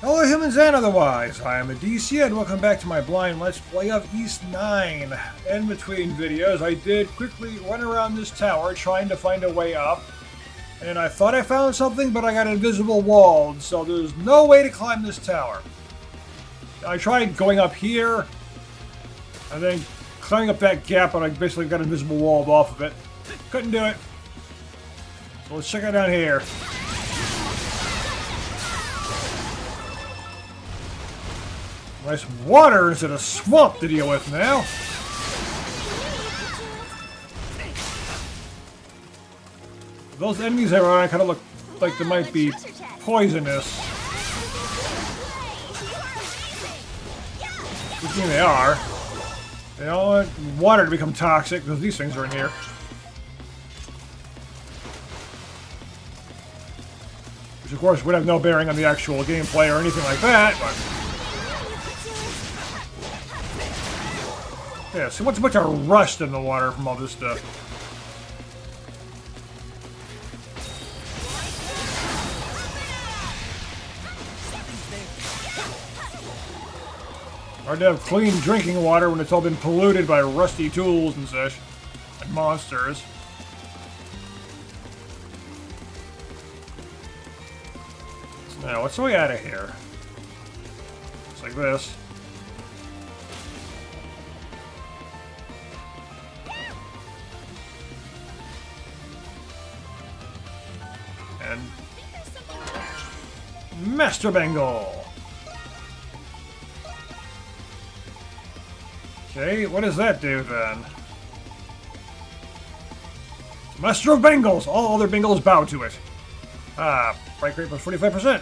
Hello humans and otherwise, I am Addie and welcome back to my blind Let's Play of East 9. In between videos, I did quickly run around this tower trying to find a way up. And I thought I found something, but I got invisible walled, so there's no way to climb this tower. I tried going up here, and then climbing up that gap, but I basically got invisible walled off of it. Couldn't do it. So let's check it out here. Nice water instead of swamp to deal with now. Those enemies that are around kind of look like they might be poisonous. Which mean they are. They don't want water to become toxic because these things are in here. Which of course would have no bearing on the actual gameplay or anything like that, but... yeah, see what's a bunch of rust in the water from all this stuff. Hard to have clean drinking water when it's all been polluted by rusty tools and such. And monsters. So now, what's the way out of here? It's like this. And Master Bengal. Okay, what does that do then? Master of Bengals! All other Bengals bow to it. Ah, break rate plus 45%.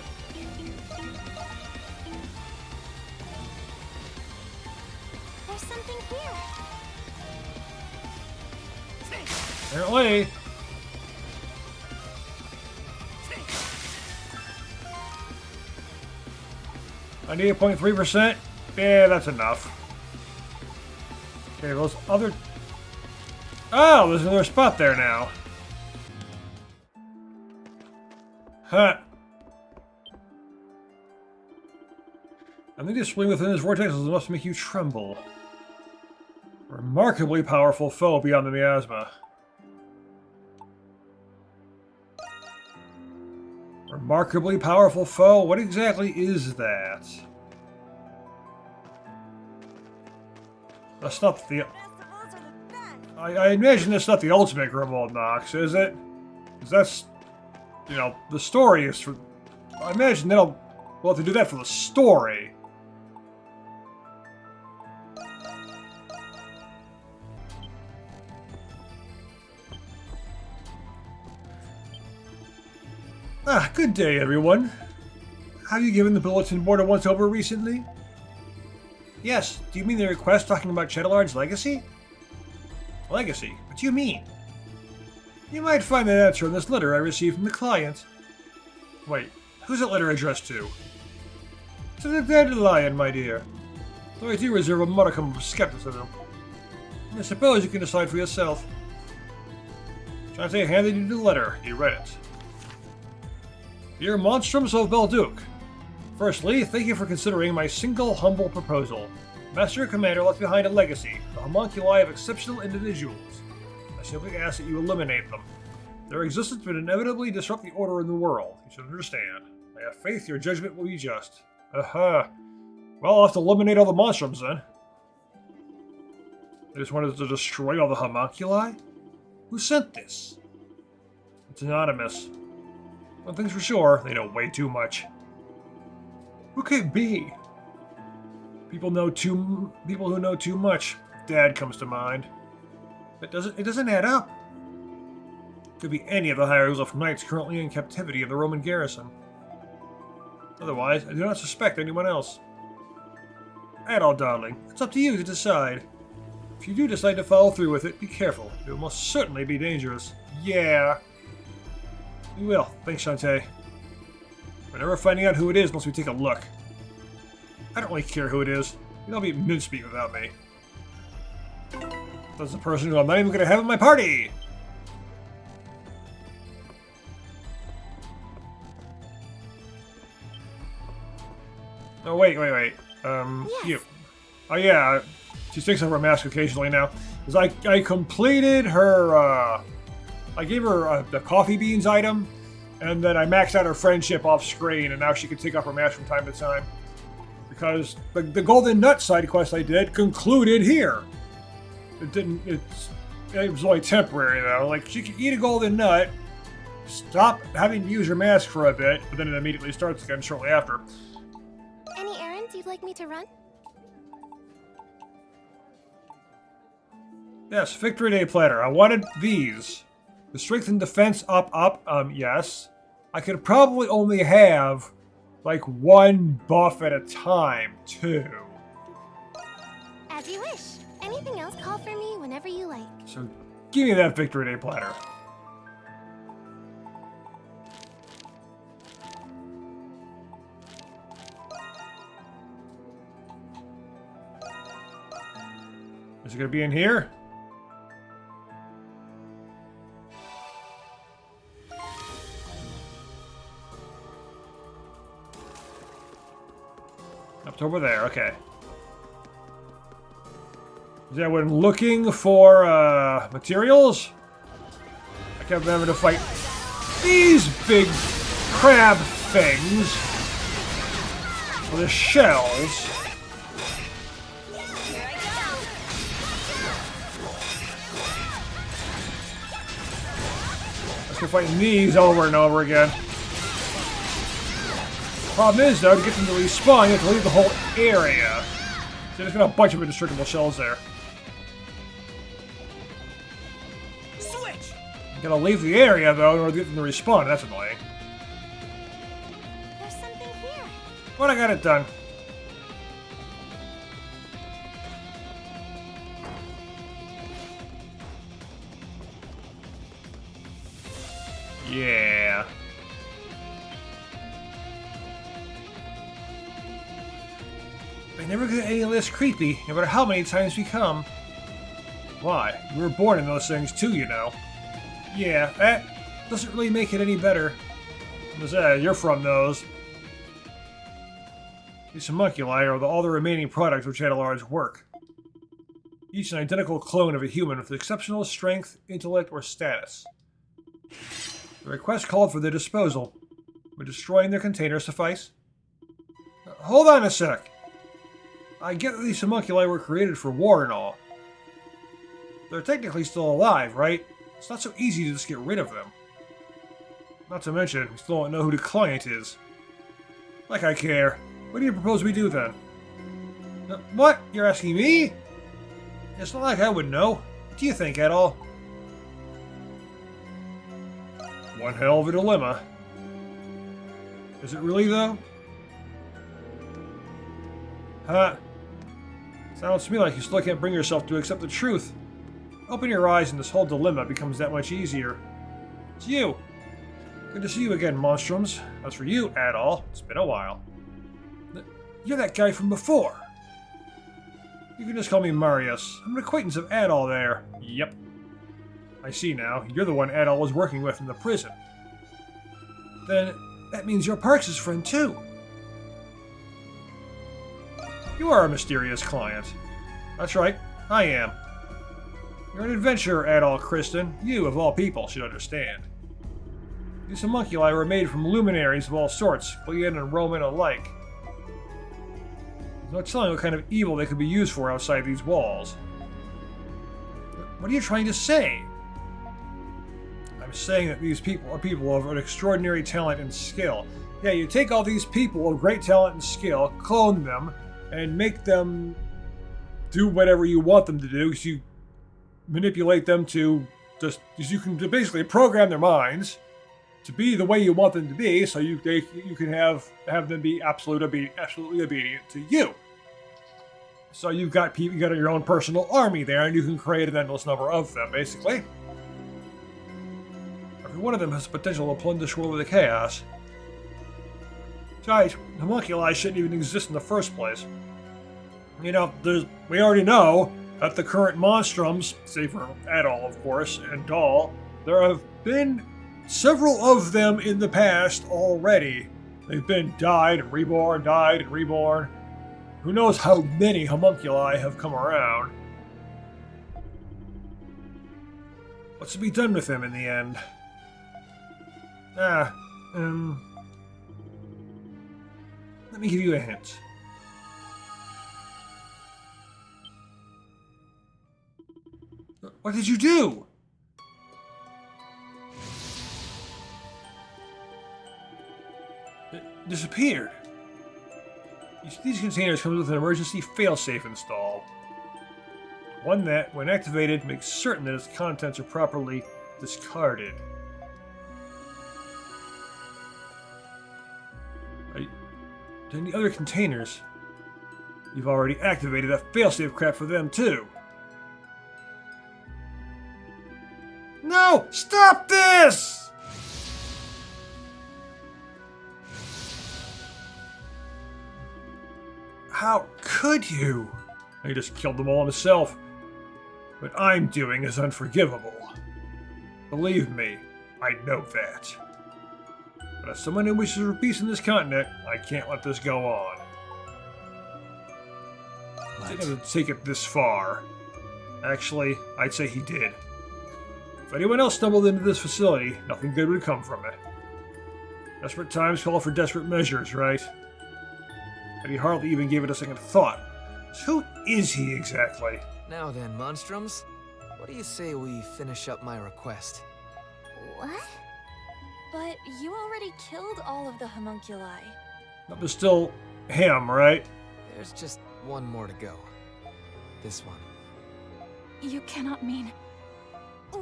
There's something here. Apparently. 98.3%? Yeah, that's enough. Okay, those other... oh, there's another spot there now. Huh. And the display within this vortex must make you tremble. Remarkably powerful foe beyond the miasma. Remarkably powerful foe? What exactly is that? That's not the... I imagine that's not the ultimate Grimwald Nox, is it? Because that's... you know, the story is for... I imagine they'll... we'll have to do that for the story. Ah, good day, everyone. Have you given the bulletin board a once-over recently? Yes, do you mean the request talking about Cheddalard's legacy? Legacy? What do you mean? You might find that answer in this letter I received from the client. Wait, who's that letter addressed to? To the Dandelion, my dear. Though I do reserve a modicum of skepticism. I suppose you can decide for yourself. Shantae handed you the letter. He read it. Dear Monstrums of Belduc, firstly, thank you for considering my single humble proposal. Master Commander left behind a legacy, the homunculi of exceptional individuals. I simply ask that you eliminate them. Their existence would inevitably disrupt the order in the world. You should understand. I have faith your judgment will be just. Aha. Well, I'll have to eliminate all the monstrums then. They just wanted to destroy all the homunculi? Who sent this? It's anonymous. One thing's for sure, they know way too much. Who could it be? People who know too much. Dad comes to mind. It doesn't add up. Could be any of the Hieroglyph Knights currently in captivity in the Roman garrison. Otherwise, I do not suspect anyone else. Adol, darling, it's up to you to decide. If you do decide to follow through with it, be careful. It will most certainly be dangerous. Yeah. We will. Thanks, Shantae. We're never finding out who it is once we take a look. I don't really care who it is. You'll be mincemeat without me. That's the person who I'm not even going to have at my party! Oh, wait. Yes. You. Oh, yeah. She takes off her mask occasionally now. Because I completed her, I gave her the coffee beans item, and then I maxed out her friendship off screen, and now she can take off her mask from time to time. Because the golden nut side quest I did concluded here. It was only temporary, though. Like, she can eat a golden nut, stop having to use her mask for a bit, but then it immediately starts again shortly after. Any errands you'd like me to run? Yes, Victory Day platter. I wanted these. The strength and defense up, yes. I could probably only have, like, one buff at a time, too. As you wish. Anything else, call for me whenever you like. So, give me that Victory Day platter. Is it gonna be in here? Up to over there, okay. Yeah, when looking for materials, I kept having to fight these big crab things with the shells. I keep fighting these over and over again. Problem is, though, to get them to respawn, you have to leave the whole area. So there's got a bunch of indestructible shells there. Switch! You gotta leave the area, though, in order to get them to respawn. That's annoying. There's something here. But I got it done. Yeah. They never get any less creepy, no matter how many times we come. Why? You were born in those things too, you know. Yeah, that doesn't really make it any better. You're from those. These homunculi are all the remaining products which had a large work. Each an identical clone of a human with exceptional strength, intellect, or status. The request called for their disposal. Would destroying their container suffice? Hold on a sec. I get that these homunculi were created for war and all. They're technically still alive, right? It's not so easy to just get rid of them. Not to mention, we still don't know who the client is. Like I care. What do you propose we do then? What? You're asking me? It's not like I would know. What do you think, at all? One hell of a dilemma. Is it really, though? Huh? Sounds to me like you still can't bring yourself to accept the truth. Open your eyes and this whole dilemma becomes that much easier. It's you. Good to see you again, Monstrums. As for you, Addie, it's been a while. You're that guy from before. You can just call me Marius. I'm an acquaintance of Addie there. Yep. I see now. You're the one Addie was working with in the prison. Then, that means you're Parks' friend too. You are a mysterious client. That's right, I am. You're an adventurer, Addie Kristen. You, of all people, should understand. These homunculi were made from luminaries of all sorts, Glean and Roman alike. There's no telling what kind of evil they could be used for outside these walls. What are you trying to say? I'm saying that these people are people of an extraordinary talent and skill. Yeah, you take all these people of great talent and skill, clone them, and make them do whatever you want them to do, because you manipulate them to just, you can basically program their minds to be the way you want them to be, so you can have them be absolutely obedient to you. So you've got people, you got your own personal army there, and you can create an endless number of them, basically. Every one of them has the potential to plunge this world with chaos. Besides, homunculi shouldn't even exist in the first place. You know, we already know that the current monstrums, save for Addie, of course, and Doll, there have been several of them in the past already. They've been died and reborn, died and reborn. Who knows how many homunculi have come around. What's to be done with him in the end? Let me give you a hint. What did you do? It disappeared. These containers come with an emergency failsafe installed. One that, when activated, makes certain that its contents are properly discarded. Any other containers? You've already activated that failsafe crap for them too. No! Stop this! How could you? He just killed them all himself. What I'm doing is unforgivable. Believe me, I know that. But as someone who wishes for peace in this continent, I can't let this go on. I didn't take it this far. Actually, I'd say he did. If anyone else stumbled into this facility, nothing good would come from it. Desperate times call for desperate measures, right? But he hardly even gave it a second thought. So who is he exactly? Now then, Monstrums, what do you say we finish up my request? What? But you already killed all of the homunculi. That was still him, right? There's just one more to go. This one. You cannot mean...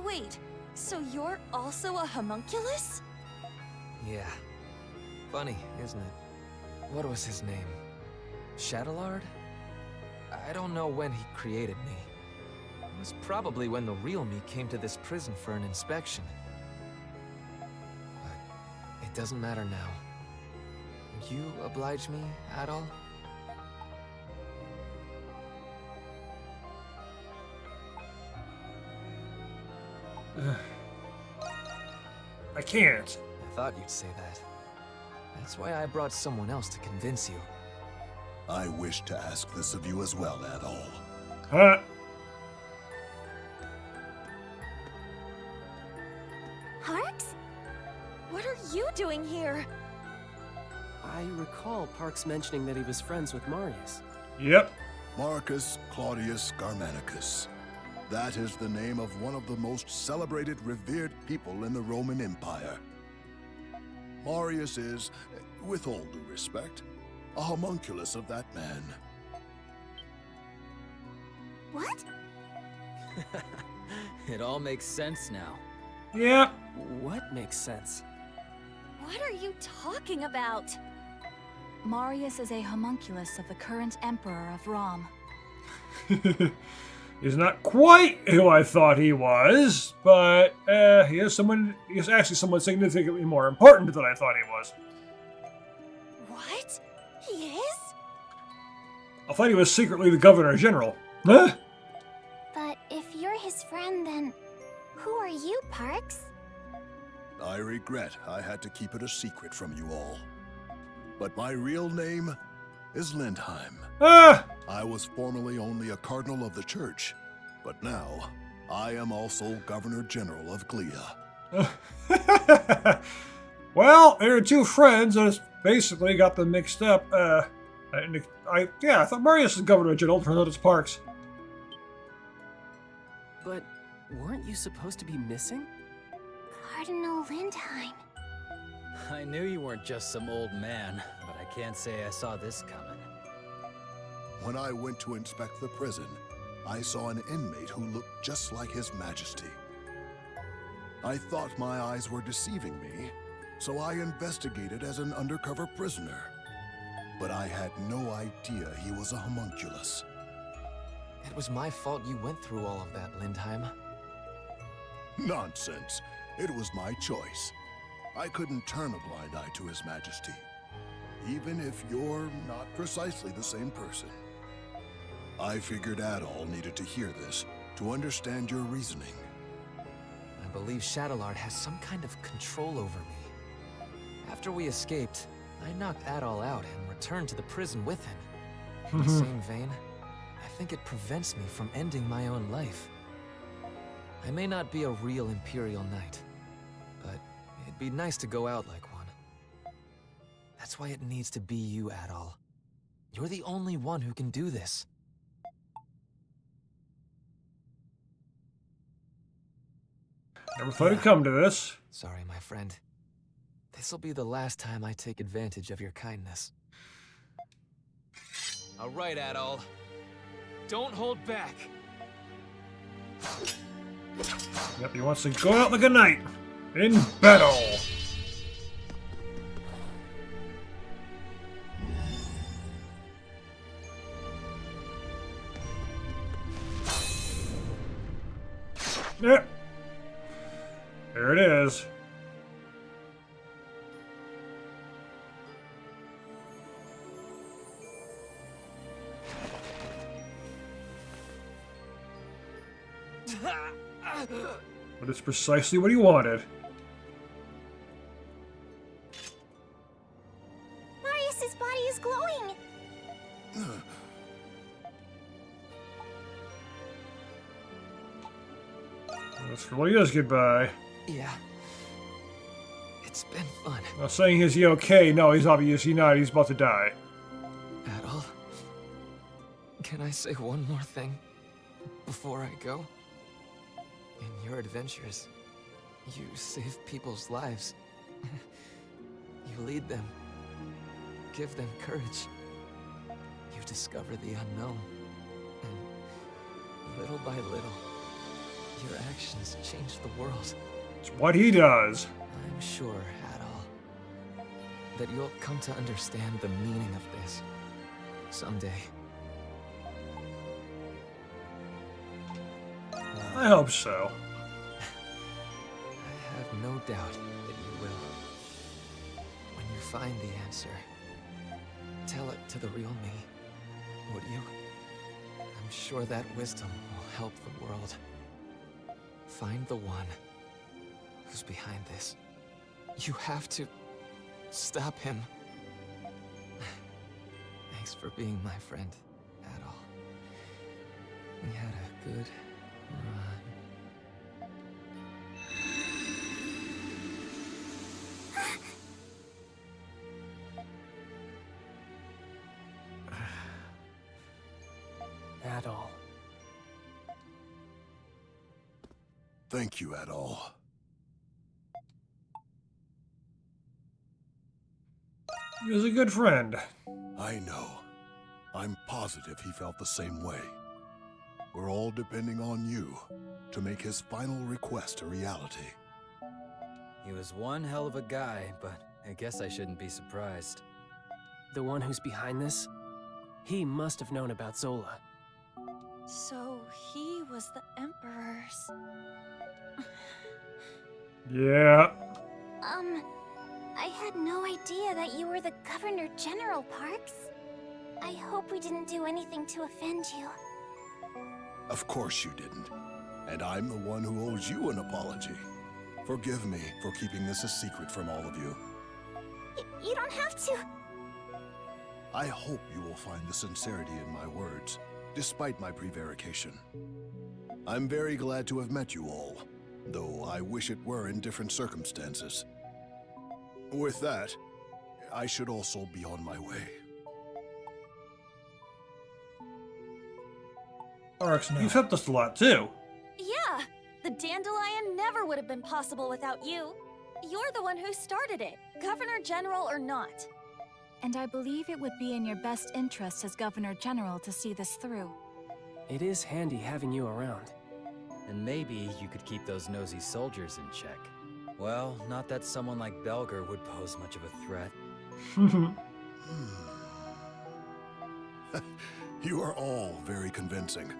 Wait, so you're also a homunculus? Yeah. Funny, isn't it? What was his name? Shadowlord? I don't know when he created me. It was probably when the real me came to this prison for an inspection. But it doesn't matter now. Would you oblige me at all? I can't. I thought you'd say that. That's why I brought someone else to convince you. I wish to ask this of you as well, Addie. Huh? Parks? What are you doing here? I recall Parks mentioning that he was friends with Marius. Yep. Marcus Claudius Germanicus. That is the name of one of the most celebrated, revered people in the Roman Empire. Marius is, with all due respect, a homunculus of that man. What? It all makes sense now. Yep. What makes sense? What are you talking about? Marius is a homunculus of the current Emperor of Rom. He's not quite who I thought he was, but he is actually someone significantly more important than I thought he was. What? He is? I thought he was secretly the Governor General. Huh? But if you're his friend, then who are you, Parks? I regret I had to keep it a secret from you all. But my real name is Lindheim. Ah! I was formerly only a cardinal of the church, but now I am also Governor General of Glea. Well, there are two friends, and it's basically got them mixed up. I thought Marius was Governor General. Turns out it's Parks. But weren't you supposed to be missing? Cardinal Lindheim. I knew you weren't just some old man, but I can't say I saw this coming. When I went to inspect the prison, I saw an inmate who looked just like His Majesty. I thought my eyes were deceiving me, so I investigated as an undercover prisoner. But I had no idea he was a homunculus. It was my fault you went through all of that, Lindheim. Nonsense. It was my choice. I couldn't turn a blind eye to His Majesty, even if you're not precisely the same person. I figured Addie needed to hear this to understand your reasoning. I believe Shadowlord has some kind of control over me. After we escaped, I knocked Adol out and returned to the prison with him. In the same vein, I think it prevents me from ending my own life. I may not be a real Imperial Knight, but it'd be nice to go out like one. That's why it needs to be you, Adol. You're the only one who can do this. Never thought it'd come to this. Sorry, my friend. This'll be the last time I take advantage of your kindness. All right, Adol. Don't hold back. Yep, he wants to go out like a knight. In battle. Yep. There it is. But it's precisely what he wanted. Marius's body is glowing! That's really is goodbye. Yeah. It's been fun. Not saying is he okay? No, he's obviously not. He's about to die. Adol, can I say one more thing before I go? In your adventures, you save people's lives. You lead them, give them courage. You discover the unknown, and little by little, your actions change the world. It's what he does. I'm sure, Adol, that you'll come to understand the meaning of this someday. I hope so. I have no doubt that you will. When you find the answer, tell it to the real me, would you? I'm sure that wisdom will help the world. Find the one who's behind this. You have to stop him. Thanks for being my friend, Adol. We had a good run. Adol. Thank you, Adol. He was a good friend. I know. I'm positive he felt the same way. We're all depending on you to make his final request a reality. He was one hell of a guy, but I guess I shouldn't be surprised. The one who's behind this? He must have known about Zola. So he was the Emperor's... Yeah. I had no idea that you were the Governor General, Parks. I hope we didn't do anything to offend you. Of course you didn't. And I'm the one who owes you an apology. Forgive me for keeping this a secret from all of you. You don't have to. I hope you will find the sincerity in my words, despite my prevarication. I'm very glad to have met you all, though I wish it were in different circumstances. With that, I should also be on my way. Parks, you've helped us a lot too. Yeah! The Dandelion never would have been possible without you. You're the one who started it, Governor General or not. And I believe it would be in your best interest as Governor General to see this through. It is handy having you around. And maybe you could keep those nosy soldiers in check. Well, not that someone like Belger would pose much of a threat. You are all very convincing.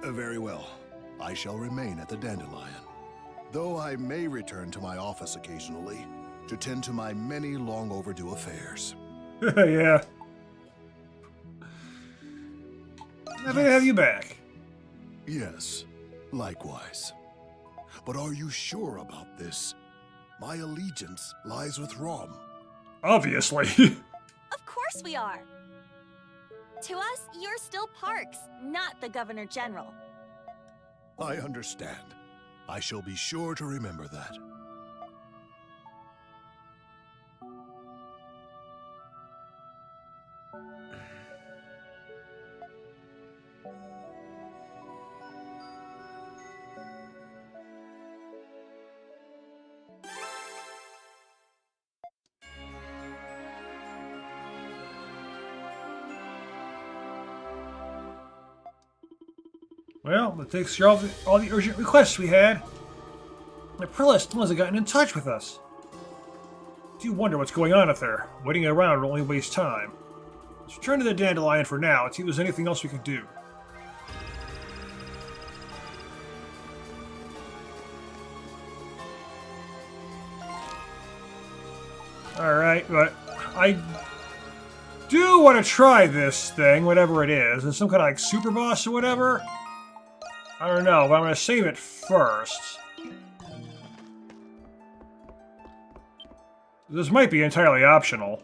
Very well. I shall remain at the Dandelion, though I may return to my office occasionally to tend to my many long overdue affairs. Yeah. Happy to have you back. Yes, likewise. But are you sure about this? My allegiance lies with Rom. Obviously. Of course we are. To us, you're still Parks, not the Governor General. I understand. I shall be sure to remember that. Well, that takes care of all the urgent requests we had. The Aprilla still hasn't gotten in touch with us. I do wonder what's going on up there. Waiting around will only waste time. Let's return to the Dandelion for now and see if there's anything else we can do. Alright, but I do want to try this thing, whatever it is. It's some kind of like super boss or whatever. I don't know, but I'm going to save it first. This might be entirely optional.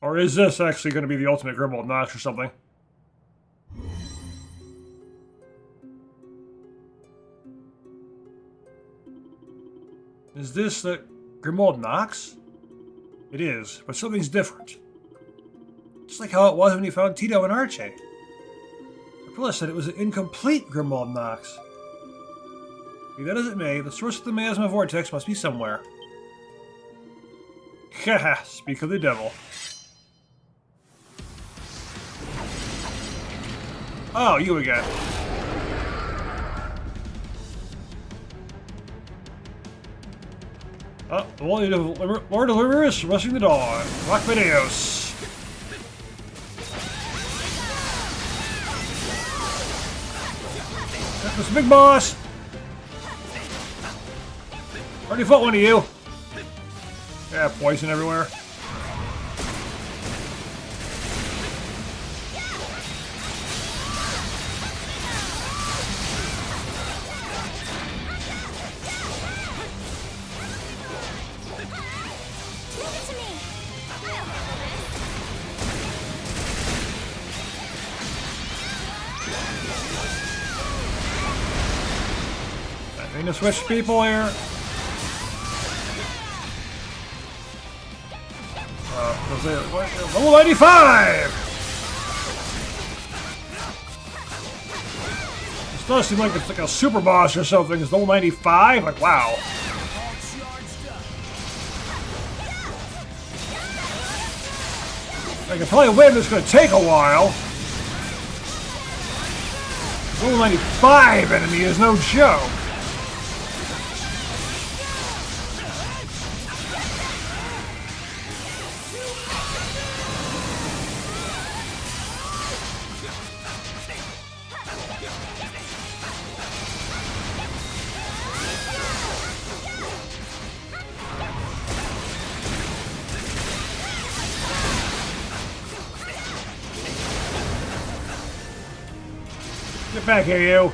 Or is this actually going to be the ultimate Grimwald Nox or something? Is this the Grimwald Nox? It is, but something's different. Just like how it was when you found Tito and Archie. Aprilla said it was an incomplete Grimwald Nox. Be that as it may, the source of the Miasma Vortex must be somewhere. Haha, speak of the devil. Oh, you again. Oh, Lord Deliverus, rushing the dawn. Vakh Medios. This big boss. Already fought one of you. Yeah, poison everywhere. I need to switch people here. Level 85! This does seem like it's like a super boss or something. It's level 95? Like, wow. I can probably win, but it's going to take a while. Level 95 enemy is no joke. Get back here, you!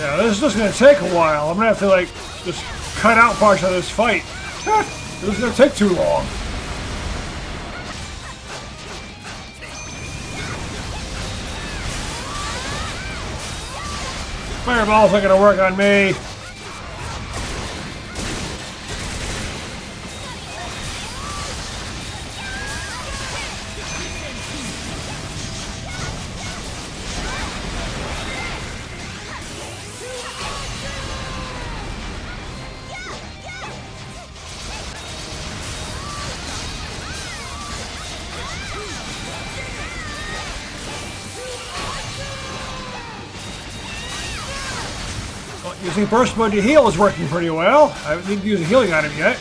Yeah, this is just gonna take a while. I'm gonna have to, like, just cut out parts of this fight. This is gonna take too long. Fireball's not gonna work on me. Using burst mode to heal is working pretty well. I haven't needed to use a healing item yet.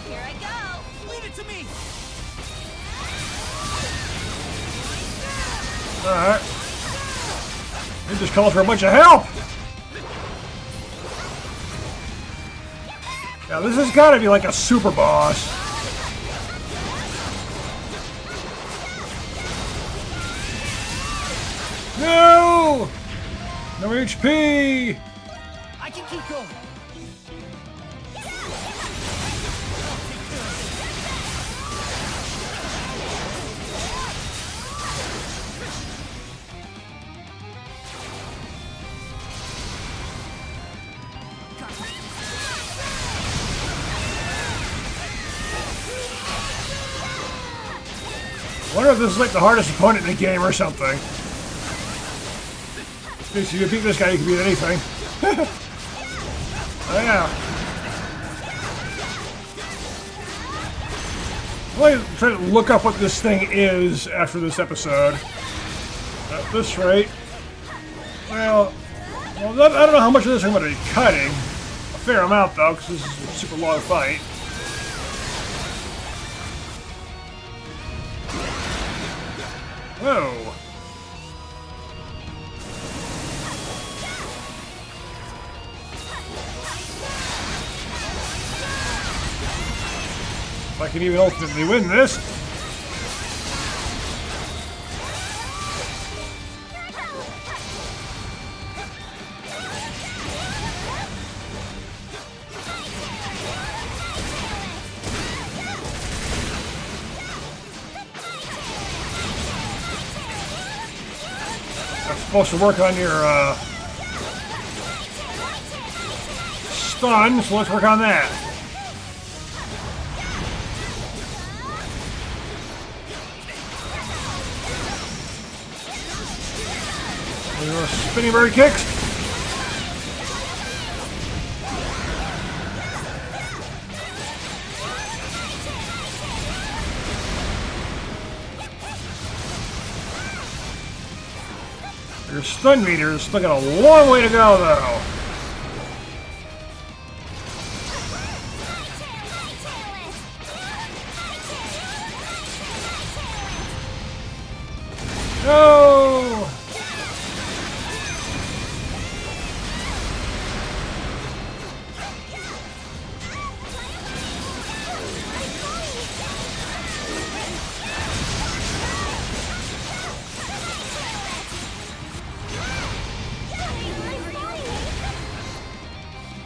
Here I go! Leave it to me! Alright. He just called for a bunch of help! Now this has got to be like a super boss. No! No HP! I can keep going. I wonder if this is like the hardest opponent in the game or something. If you beat this guy, you can beat anything. Oh yeah. I'm going to try to look up what this thing is after this episode. At this rate. Well, I don't know how much of this I'm going to be cutting. A fair amount though, because this is a super long fight. Whoa. If I can even ultimately win this. That's supposed to work on your stun, so let's work on that. Spinning bird kicks. Your stun meter is still got a long way to go, though. No!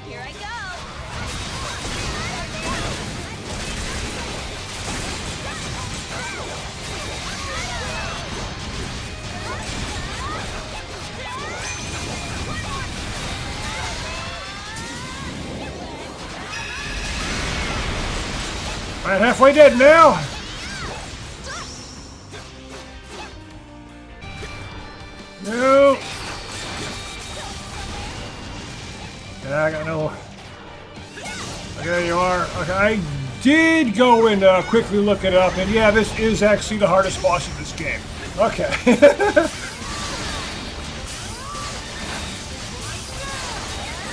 Here I go! I'm halfway dead now. No. Yeah, I got no. Okay, there you are. Okay, I did go and quickly look it up, and yeah, this is actually the hardest boss in this game. Okay.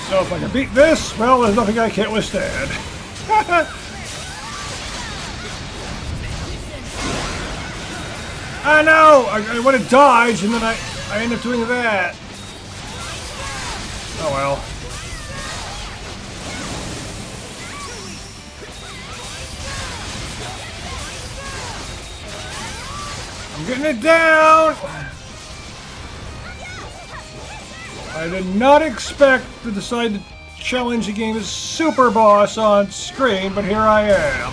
So if I can beat this, well, there's nothing I can't withstand. I know! I want to dodge, and then I end up doing that. Oh well. I'm getting it down! I did not expect to decide to challenge the game's super boss on screen, but here I am.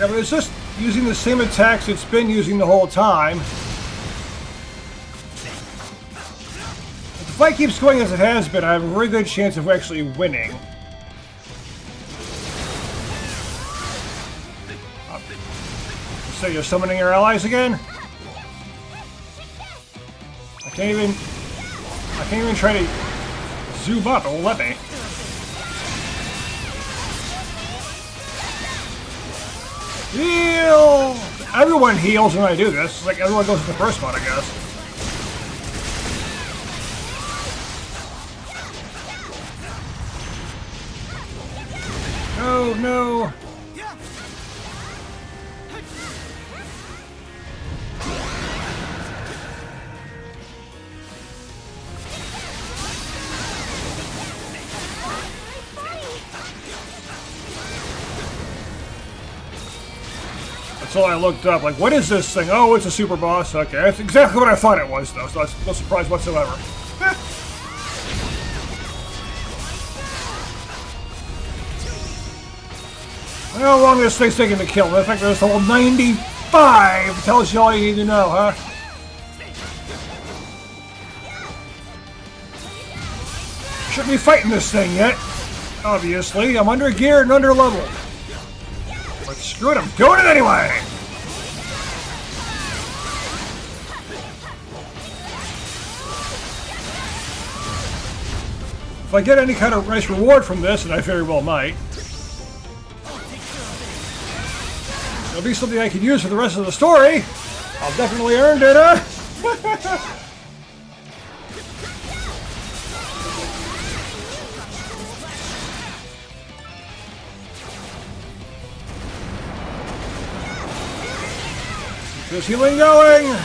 Yeah, but it's just using the same attacks it's been using the whole time. If the fight keeps going as it has been, I have a very good chance of actually winning. So you're summoning your allies again? I can't even try to zoom up. It won't let me. Heal! Everyone heals when I do this. It's like everyone goes with the first one, I guess. No, no. So I looked up, like, what is this thing? Oh, it's a super boss. Okay, that's exactly what I thought it was, though, so that's no surprise whatsoever. How long this thing's taking to kill? In fact, there's the whole 95 tells you all you need to know, huh? Shouldn't be fighting this thing yet. Obviously, I'm under geared and under leveled. But screw it, I'm doing it anyway! If I get any kind of nice reward from this, and I very well might, it'll be something I can use for the rest of the story. I'll definitely earned it, huh? Keep this healing going!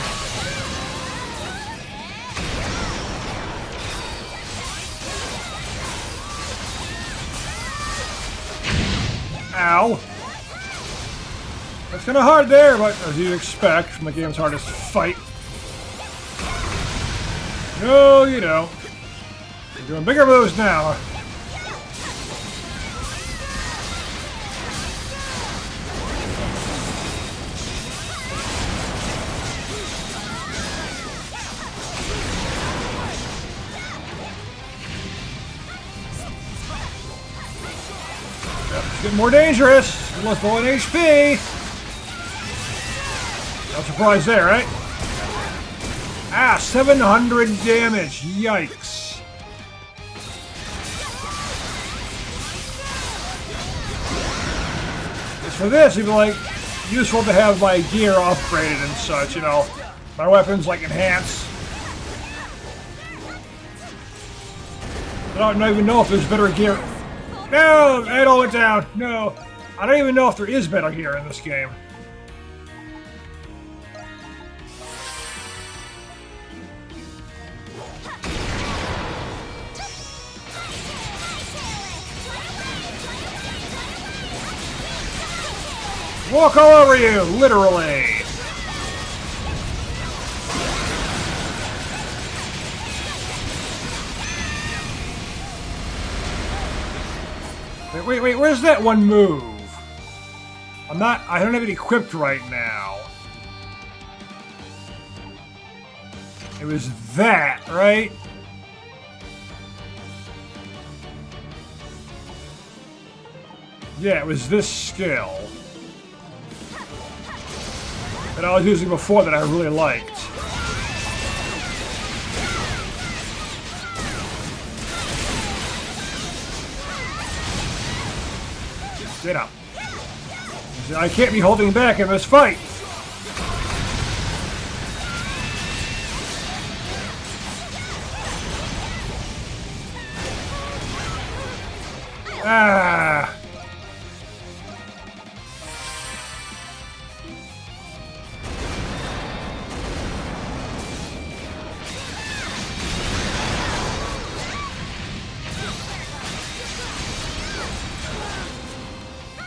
Ow! That's kind of hard there, but as you'd expect from the game's hardest fight. No, you don't. You're doing bigger moves now. It's getting more dangerous. Less than 1 HP. No surprise there, right? Ah, 700 damage. Yikes. For this, it'd be like useful to have my gear upgraded and such, you know. My weapons like enhanced. I don't even know if there's better gear. No! It all went down. No. I don't even know if there is better gear in this game. Walk all over you, literally. Wait, where's that one move? I don't have it equipped right now. It was that, right? Yeah, it was this skill that I was using before that I really liked. Get up. I can't be holding back in this fight. Ah.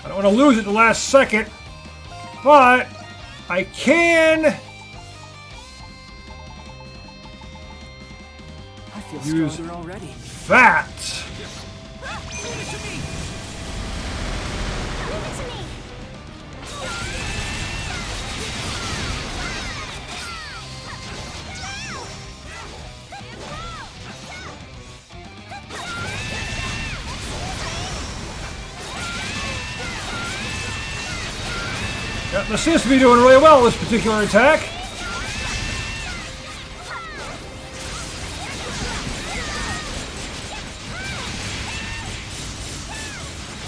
I don't want to lose it the last second, but I can I feel use stronger already. that. Leave it to me! Yeah, this seems to be doing really well, this particular attack.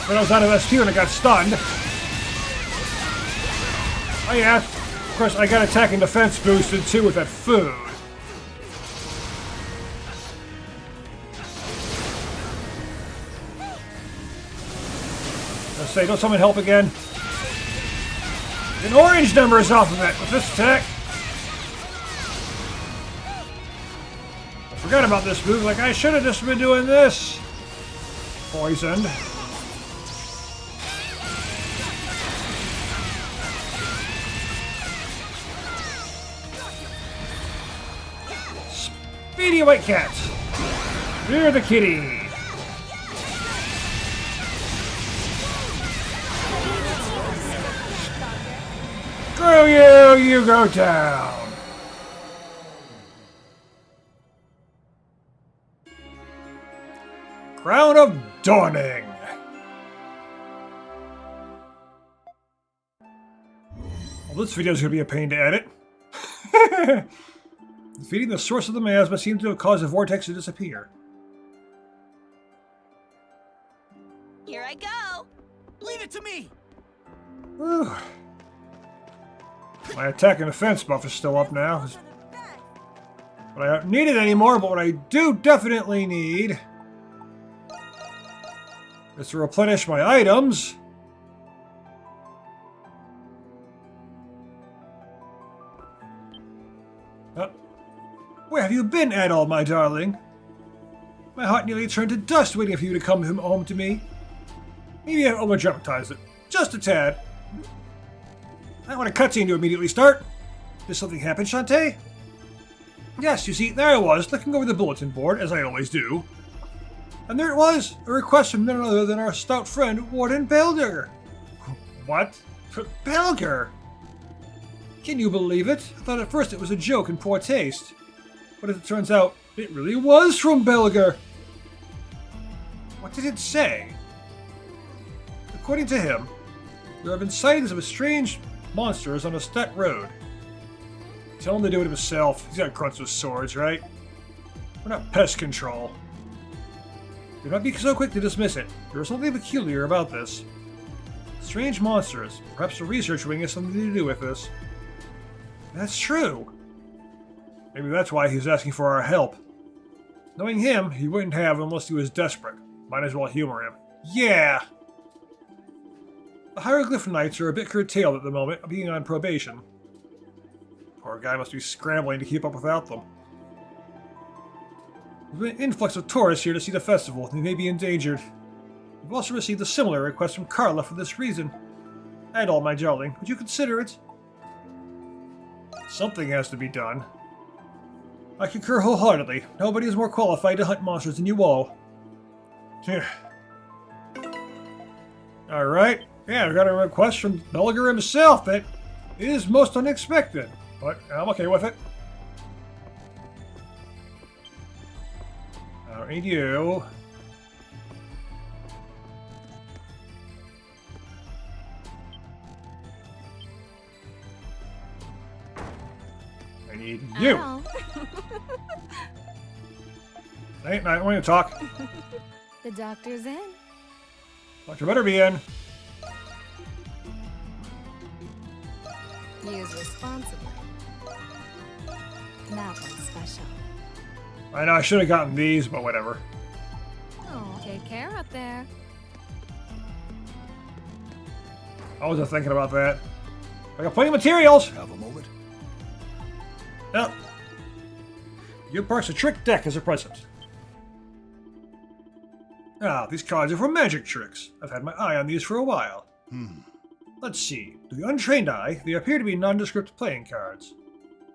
When I was out of S2 and I got stunned. Oh yeah, of course I got attack and defense boosted too with that food. Let's say, don't someone help again? An orange number is off of it with this attack. I forgot about this move, like I should have just been doing this. Poisoned. Speedy white cat. You're the kitty. Screw you, you go down. Crown of Dawning. Well, this video is going to be a pain to edit. Defeating the source of the miasma seems to have caused the vortex to disappear. Here I go. Leave it to me! Whew. My attack and defense buff is still up now. But I don't need it anymore, but what I do definitely need is to replenish my items. Where have you been, Addie, my darling? My heart nearly turned to dust waiting for you to come home to me. Maybe I over-dramatized it. Just a tad. I want a cutscene to immediately start. Did something happen, Shantae? Yes, you see, there I was, looking over the bulletin board, as I always do. And there it was, a request from none other than our stout friend, Warden Belger. What? Belger? Can you believe it? I thought at first it was a joke in poor taste. But as it turns out, it really was from Belger. What did it say? According to him, there have been sightings of strange monsters on a Stet Road. Tell him to do it himself. He's got grunts with swords, right? We're not pest control. Do not be so quick to dismiss it. There is something peculiar about this. Strange monsters. Perhaps the research wing has something to do with this. That's true. Maybe that's why he's asking for our help. Knowing him, he wouldn't have unless he was desperate. Might as well humor him. Yeah! The Hieroglyph Knights are a bit curtailed at the moment, being on probation. Poor guy must be scrambling to keep up without them. There's been an influx of tourists here to see the festival, and they may be endangered. We've also received a similar request from Carla for this reason. Addie, my darling, would you consider it? Something has to be done. I concur wholeheartedly. Nobody is more qualified to hunt monsters than you all. Alright. Yeah, I got a request from Belger himself that is most unexpected, but I'm okay with it. I need you. I need you. Ow. I don't want to talk. The doctor's in. Doctor better be in. Use responsibly. Nothing special. I know I should have gotten these, but whatever. Oh, take care up there. I wasn't thinking about that. I got plenty of materials. Have a moment. Yep. Give Parks a trick deck as a present. Ah, these cards are for magic tricks. I've had my eye on these for a while. Let's see. To the untrained eye, they appear to be nondescript playing cards.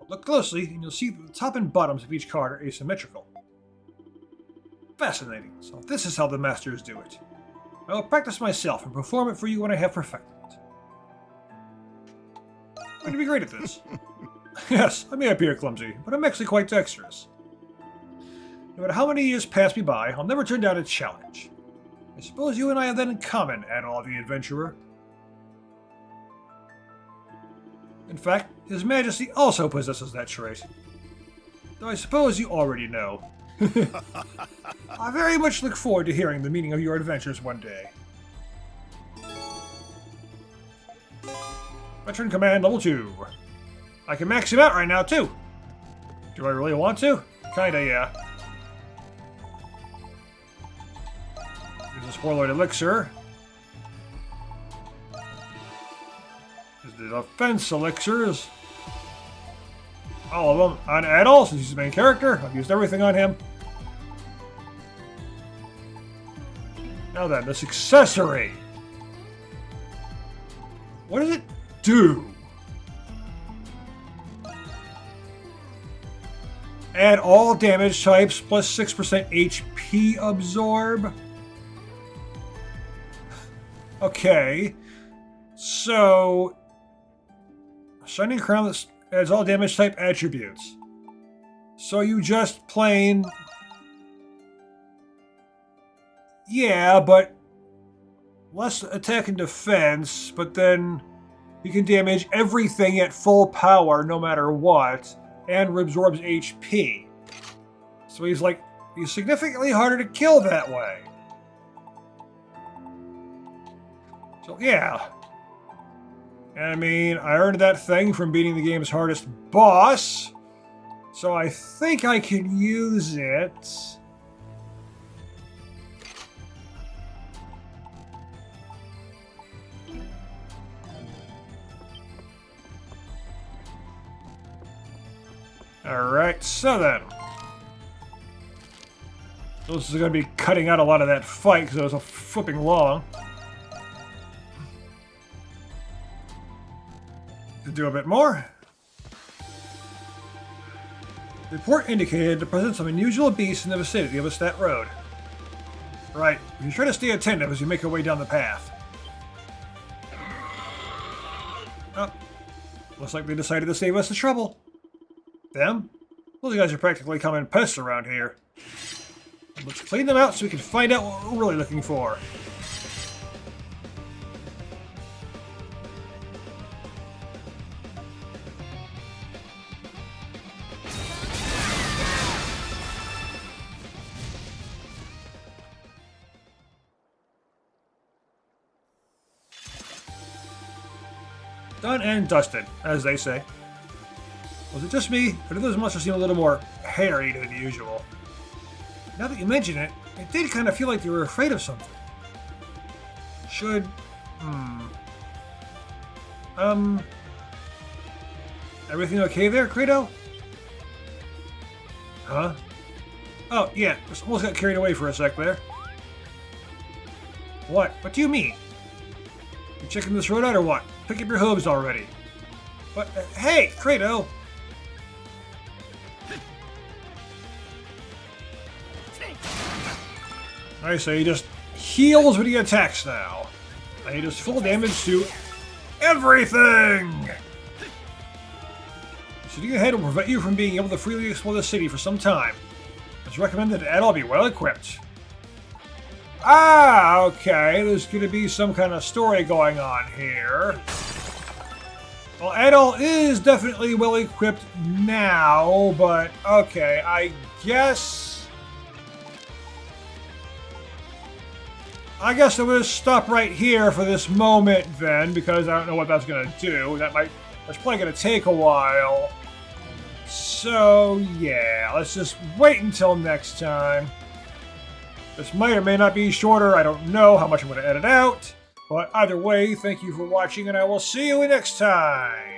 But look closely, and you'll see that the top and bottoms of each card are asymmetrical. Fascinating. So this is how the masters do it. I will practice myself and perform it for you when I have perfected it. I'm going to be great at this. Yes, I may appear clumsy, but I'm actually quite dexterous. No matter how many years pass me by, I'll never turn down a challenge. I suppose you and I have that in common, Addie the Adventurer. In fact, His Majesty also possesses that trait. Though I suppose you already know. I very much look forward to hearing the meaning of your adventures one day. Veteran Command Level 2. I can max him out right now, too. Do I really want to? Kinda, yeah. Here's a Spoiler Elixir. Here's the Defense Elixirs. All of them on Addie, since he's the main character. I've used everything on him. Now then, this accessory. What does it do? Add all damage types plus 6% HP absorb. Okay. So, Shining Crown that adds all damage type attributes. So you just plain... Yeah, but less attack and defense, but then he can damage everything at full power no matter what, and absorbs HP. So he's significantly harder to kill that way. So yeah. I mean, I earned that thing from beating the game's hardest boss, so I think I can use it. Alright, so then. This is going to be cutting out a lot of that fight because it was a flipping long. To do a bit more. The report indicated the presence of unusual beasts in the vicinity of a stat road. Right, you try to stay attentive as you make your way down the path. Oh, looks like they decided to save us the trouble. Them? Those guys are practically common pests around here. Let's clean them out so we can find out what we're really looking for. Done and dusted, as they say. Was it just me, or did those monsters seem a little more hairy than usual? Now that you mention it, it did kind of feel like they were afraid of something. Everything okay there, Credo? Huh? Oh, yeah, just almost got carried away for a sec there. What? What do you mean? You checking this road out or what? Pick up your hooves already. But, hey, Credo! I say he just heals when he attacks now. And he does full damage to everything! Shooting ahead will prevent you from being able to freely explore the city for some time. It's recommended that Addie be well equipped. Ah, okay, there's going to be some kind of story going on here. Well, Addie is definitely well equipped now, but okay, I guess I'm going to stop right here for this moment then, because I don't know what that's going to do. That's probably going to take a while. So, yeah, let's just wait until next time. This might or may not be shorter. I don't know how much I'm going to edit out. But either way, thank you for watching, and I will see you next time.